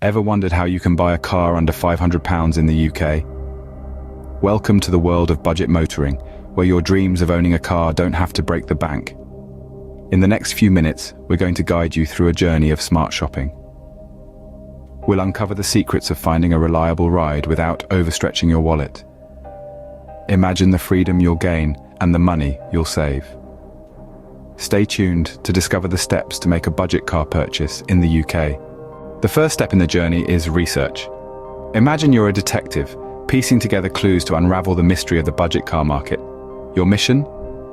Ever wondered how you can buy a car under £500 in the UK? Welcome to the world of budget motoring, where your dreams of owning a car don't have to break the bank. In the next few minutes, we're going to guide you through a journey of smart shopping. We'll uncover the secrets of finding a reliable ride without overstretching your wallet. Imagine the freedom you'll gain and the money you'll save. Stay tuned to discover the steps to make a budget car purchase in the UK. The first step in the journey is research. Imagine you're a detective, piecing together clues to unravel the mystery of the budget car market. Your mission?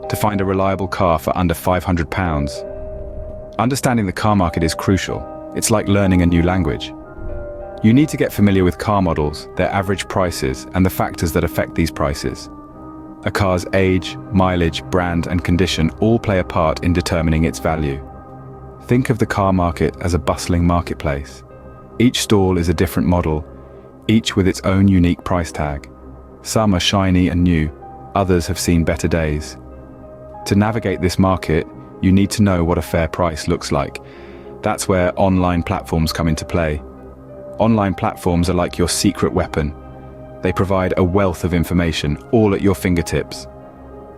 To find a reliable car for under £500. Understanding the car market is crucial. It's like learning a new language. You need to get familiar with car models, their average prices, and the factors that affect these prices. A car's age, mileage, brand, and condition all play a part in determining its value. Think of the car market as a bustling marketplace. Each stall is a different model, each with its own unique price tag. Some are shiny and new, others have seen better days. To navigate this market, you need to know what a fair price looks like. That's where online platforms come into play. Online platforms are like your secret weapon. They provide a wealth of information, all at your fingertips.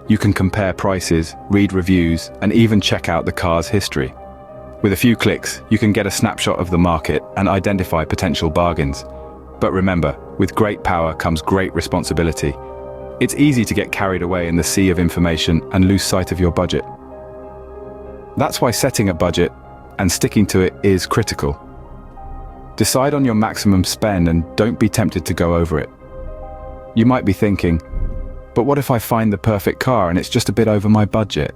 You can compare prices, read reviews, and even check out the car's history. With a few clicks, you can get a snapshot of the market and identify potential bargains. But remember, with great power comes great responsibility. It's easy to get carried away in the sea of information and lose sight of your budget. That's why setting a budget and sticking to it is critical. Decide on your maximum spend and don't be tempted to go over it. You might be thinking, but what if I find the perfect car and it's just a bit over my budget?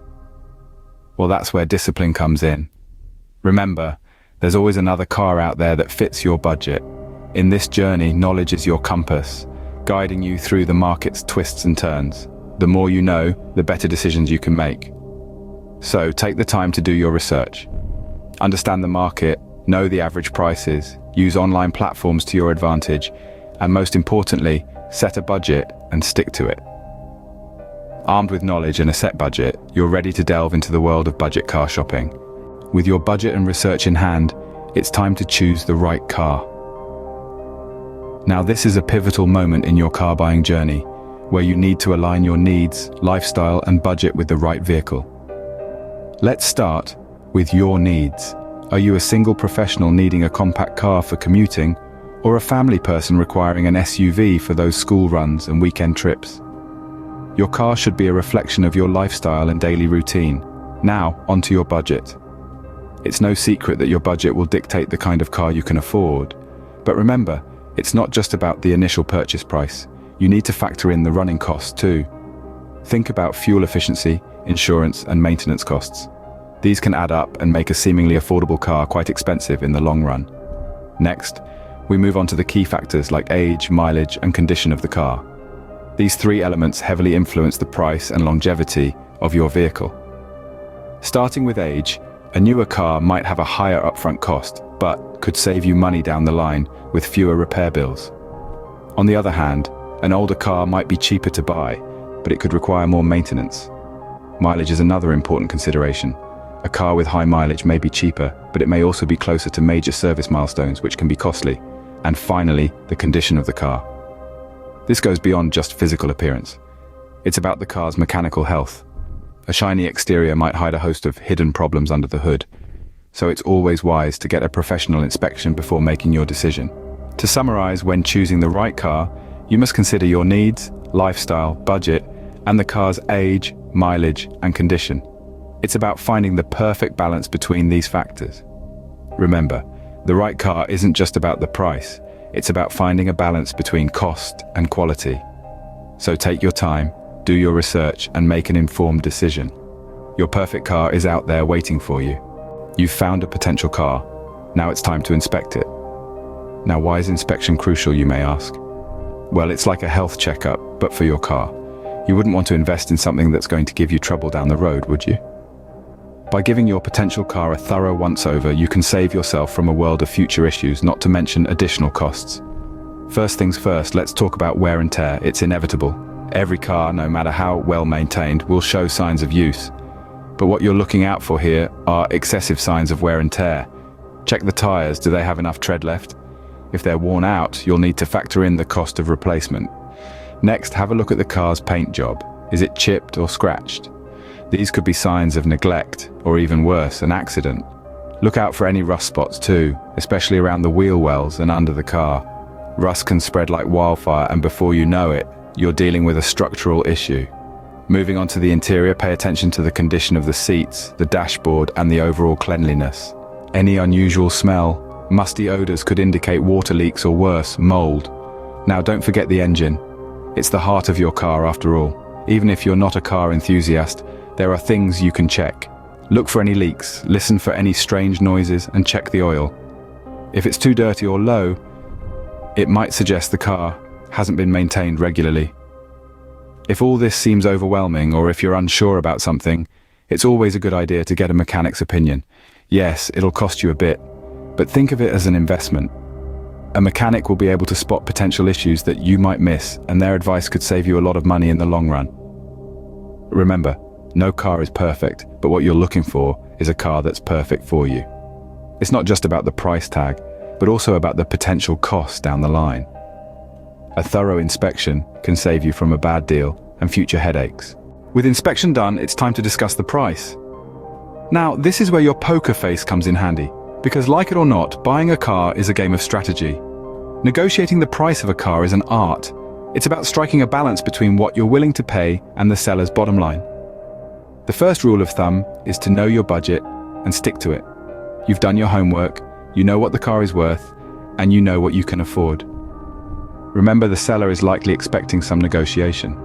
Well, that's where discipline comes in. Remember, there's always another car out there that fits your budget. In this journey, knowledge is your compass, guiding you through the market's twists and turns. The more you know, the better decisions you can make. So take the time to do your research. Understand the market, know the average prices, use online platforms to your advantage, and most importantly, set a budget and stick to it. Armed with knowledge and a set budget, you're ready to delve into the world of budget car shopping. With your budget and research in hand, it's time to choose the right car. Now, this is a pivotal moment in your car buying journey, where you need to align your needs, lifestyle, and budget with the right vehicle. Let's start with your needs. Are you a single professional needing a compact car for commuting, or a family person requiring an SUV for those school runs and weekend trips? Your car should be a reflection of your lifestyle and daily routine. Now, onto your budget. It's no secret that your budget will dictate the kind of car you can afford. But remember, it's not just about the initial purchase price. You need to factor in the running costs too. Think about fuel efficiency, insurance, and maintenance costs. These can add up and make a seemingly affordable car quite expensive in the long run. Next, we move on to the key factors like age, mileage, and condition of the car. These three elements heavily influence the price and longevity of your vehicle. Starting with age, a newer car might have a higher upfront cost, but could save you money down the line with fewer repair bills. On the other hand, an older car might be cheaper to buy, but it could require more maintenance. Mileage is another important consideration. A car with high mileage may be cheaper, but it may also be closer to major service milestones, which can be costly. And finally, the condition of the car. This goes beyond just physical appearance. It's about the car's mechanical health. A shiny exterior might hide a host of hidden problems under the hood, so it's always wise to get a professional inspection before making your decision. To summarize, when choosing the right car, you must consider your needs, lifestyle, budget, and the car's age, mileage, and condition. It's about finding the perfect balance between these factors. Remember, the right car isn't just about the price, it's about finding a balance between cost and quality. So take your time, do your research, and make an informed decision. Your perfect car is out there waiting for you. You've found a potential car. Now it's time to inspect it. Now, why is inspection crucial, you may ask? Well, it's like a health checkup, but for your car. You wouldn't want to invest in something that's going to give you trouble down the road, would you? By giving your potential car a thorough once-over, you can save yourself from a world of future issues, not to mention additional costs. First things first, let's talk about wear and tear. It's inevitable. Every car, no matter how well maintained, will show signs of use. But what you're looking out for here are excessive signs of wear and tear. Check the tires, do they have enough tread left? If they're worn out, you'll need to factor in the cost of replacement. Next, have a look at the car's paint job. Is it chipped or scratched? These could be signs of neglect, or even worse, an accident. Look out for any rust spots too, especially around the wheel wells and under the car. Rust can spread like wildfire, and before you know it, you're dealing with a structural issue. Moving on to the interior, pay attention to the condition of the seats, the dashboard, and the overall cleanliness. Any unusual smell, musty odors could indicate water leaks or worse, mold. Now don't forget the engine. It's the heart of your car after all. Even if you're not a car enthusiast, there are things you can check. Look for any leaks, listen for any strange noises, and check the oil. If it's too dirty or low, it might suggest the car hasn't been maintained regularly. If all this seems overwhelming, or if you're unsure about something, it's always a good idea to get a mechanic's opinion. Yes, it'll cost you a bit, but think of it as an investment. A mechanic will be able to spot potential issues that you might miss, and their advice could save you a lot of money in the long run. Remember, no car is perfect, but what you're looking for is a car that's perfect for you. It's not just about the price tag, but also about the potential costs down the line. A thorough inspection can save you from a bad deal and future headaches. With inspection done, it's time to discuss the price. Now, this is where your poker face comes in handy, because like it or not, buying a car is a game of strategy. Negotiating the price of a car is an art. It's about striking a balance between what you're willing to pay and the seller's bottom line. The first rule of thumb is to know your budget and stick to it. You've done your homework, you know what the car is worth, and you know what you can afford. Remember, the seller is likely expecting some negotiation,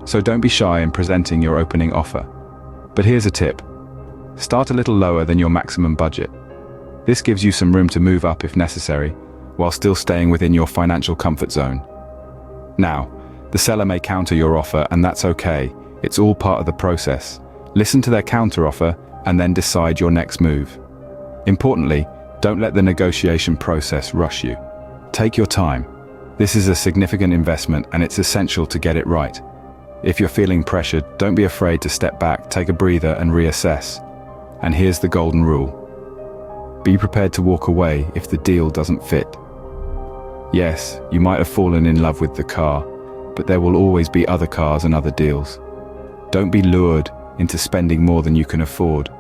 so don't be shy in presenting your opening offer. But here's a tip. Start a little lower than your maximum budget. This gives you some room to move up if necessary, while still staying within your financial comfort zone. Now, the seller may counter your offer, and that's okay. It's all part of the process. Listen to their counteroffer and then decide your next move. Importantly, don't let the negotiation process rush you. Take your time. This is a significant investment, and it's essential to get it right. If you're feeling pressured, don't be afraid to step back, take a breather, and reassess. And here's the golden rule. Be prepared to walk away if the deal doesn't fit. Yes, you might have fallen in love with the car, but there will always be other cars and other deals. Don't be lured into spending more than you can afford.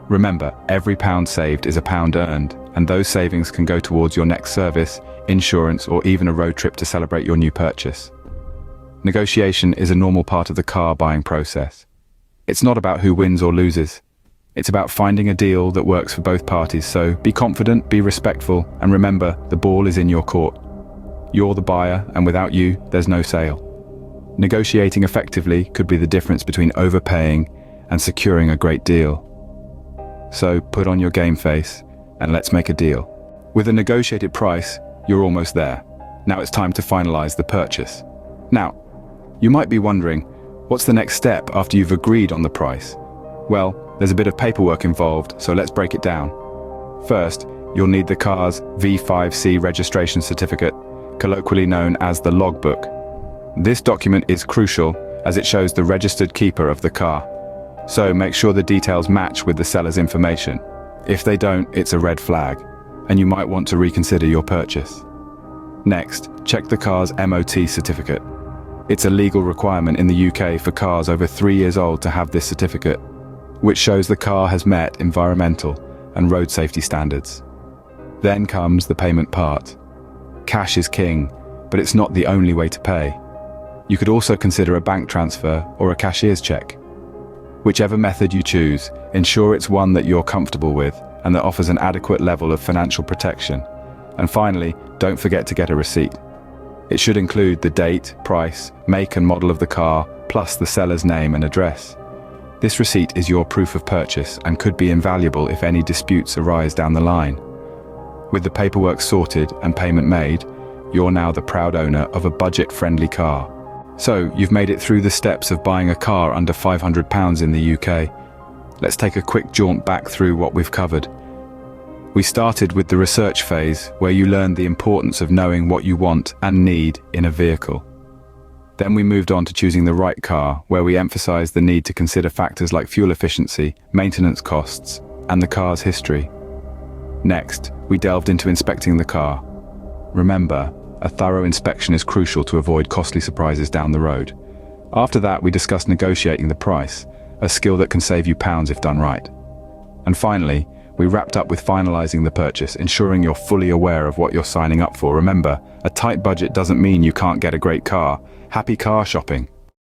Remember, every pound saved is a pound earned, and those savings can go towards your next service, insurance, or even a road trip to celebrate your new purchase. Negotiation is a normal part of the car buying process. It's not about who wins or loses. It's about finding a deal that works for both parties, so be confident, be respectful, and remember, the ball is in your court. You're the buyer, and without you, there's no sale. Negotiating effectively could be the difference between overpaying and securing a great deal. So put on your game face, and let's make a deal. With a negotiated price, you're almost there. Now it's time to finalize the purchase. Now, you might be wondering, what's the next step after you've agreed on the price? Well, there's a bit of paperwork involved, so let's break it down. First, you'll need the car's V5C registration certificate, colloquially known as the logbook. This document is crucial as it shows the registered keeper of the car. So make sure the details match with the seller's information. If they don't, it's a red flag, and you might want to reconsider your purchase. Next, check the car's MOT certificate. It's a legal requirement in the UK for cars over 3 years old to have this certificate, which shows the car has met environmental and road safety standards. Then comes the payment part. Cash is king, but it's not the only way to pay. You could also consider a bank transfer or a cashier's check. Whichever method you choose, ensure it's one that you're comfortable with and that offers an adequate level of financial protection. And finally, don't forget to get a receipt. It should include the date, price, make and model of the car, plus the seller's name and address. This receipt is your proof of purchase and could be invaluable if any disputes arise down the line. With the paperwork sorted and payment made, you're now the proud owner of a budget-friendly car. So, you've made it through the steps of buying a car under £500 in the UK. Let's take a quick jaunt back through what we've covered. We started with the research phase, where you learned the importance of knowing what you want and need in a vehicle. Then we moved on to choosing the right car, where we emphasized the need to consider factors like fuel efficiency, maintenance costs, and the car's history. Next, we delved into inspecting the car. Remember, a thorough inspection is crucial to avoid costly surprises down the road. After that, we discussed negotiating the price, a skill that can save you pounds if done right. And finally, we wrapped up with finalizing the purchase, ensuring you're fully aware of what you're signing up for. Remember, a tight budget doesn't mean you can't get a great car. Happy car shopping!